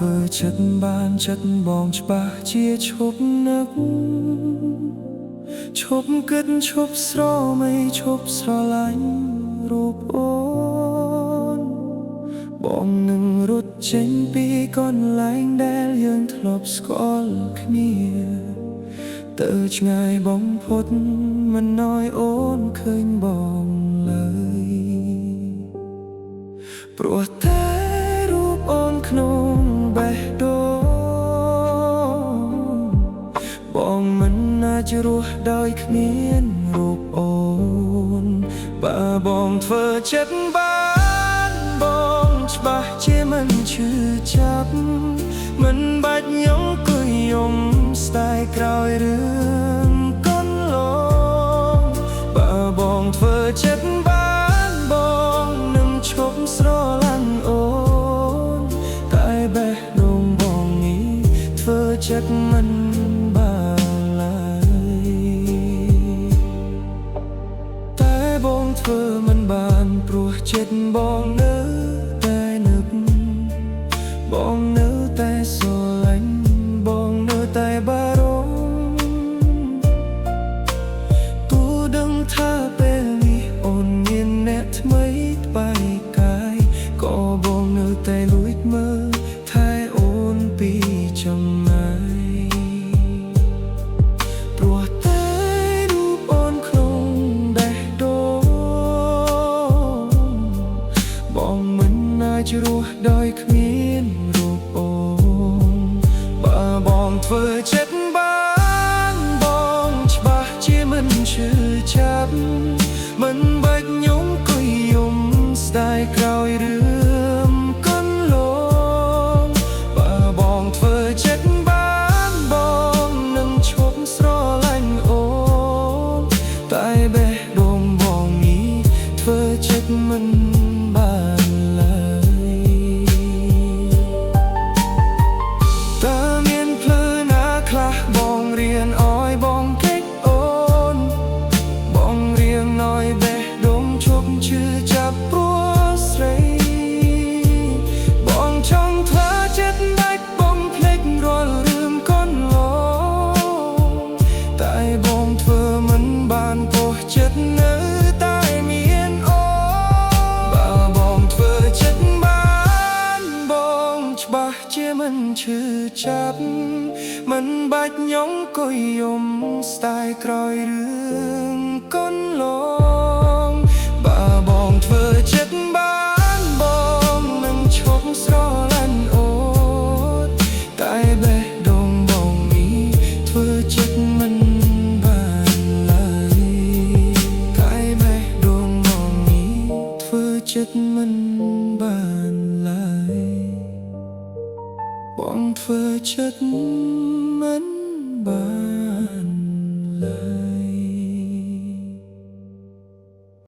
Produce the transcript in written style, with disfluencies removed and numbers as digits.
ធ្វើចិត្តបានចិត្តបងច្បាស់ជាឈប់នឹកឈប់គិតឈប់ស្រមៃឈប់ស្រឡាញ់រូបអូនបងនឹងរត់ចេញពីកន្លែងដែលយើងធ្លាប់ស្គាល់គ្នាទៅឆ្ងាយបំផុតមិនណយអូនឃើញបងឡើយព្រោះតែរូបអូនក្នុងបេះដូងបងមិនអាចរស់ដោយគ្មានរូបអូនបើបងធ្វើចិត្តបានបងច្បាស់ជាមិនឈឺចាប់មិនបាច់ញអង្គុយយំស្ដាយក្រោយរឿងកន្លងបើបងធ្វើចិត្តបានបងនឹងឈប់ស្រឡាញ់អូនតែបេះដូងបងនេះធ្វើចិត្តមិនបានឡើយតែបងធ្វើមិនបានព្រោះចិត្តបងនៅតែនឹកបងនៅតែស្រឡាញ់បងនៅតែបារម្ភទូដឹងថាពេលនេះអូនមានអ្នកថ្មីថ្បែកកាយក៏បងនៅតែលួចមើលថែអូនពីចម្ងាយព្រោះតែរូបអូនក្នុងបេះដូងបងមិនអាចរស់ដោយគ្មានរូបអូនបើបងធ្វើចិត្តបានបងច្បាស់ជាមិនឈឺចាប់មិនបាច់ញង្គុយយំស្ដាយក្រោយរឿងកន្លងបើបងធ្វើចិត្តបានបងនឹងឈប់ស្រឡាញ់អូនតែបេះដូងបងនេះធ្វើចិត្តមិនបានឡើយតើមានភ្លឺណាខ្លះបងរៀនអោយបងកិច្ចអូនបងរៀងណយបេះដូងឈប់ឈឺចាប់ព្រោះស្រីបងចង់ធ្វើចិត្តដាច់បងភ្លេចរាល់រឿងកន្លងតែបងធ្វើមិនបានព្រោះចិត្តនៅតែមានអូនបើបងធ្វើចិត្តបានបងច្បាស់ជាមិនឈឺចាប់មិនបាច់ញង្គុយយំស្ដាយក្រោយរឿងកន្លងបើបងធ្វើចិត្តបានបងនឹងឈប់ស្រឡាញ់អូនតែបេះដូងបងនេះធ្វើចិត្តមិនបានឡើយតែបេះដូងបងនេះធ្វើចិត្តមិនបានឡើយបងធ្វើចិត្តមិន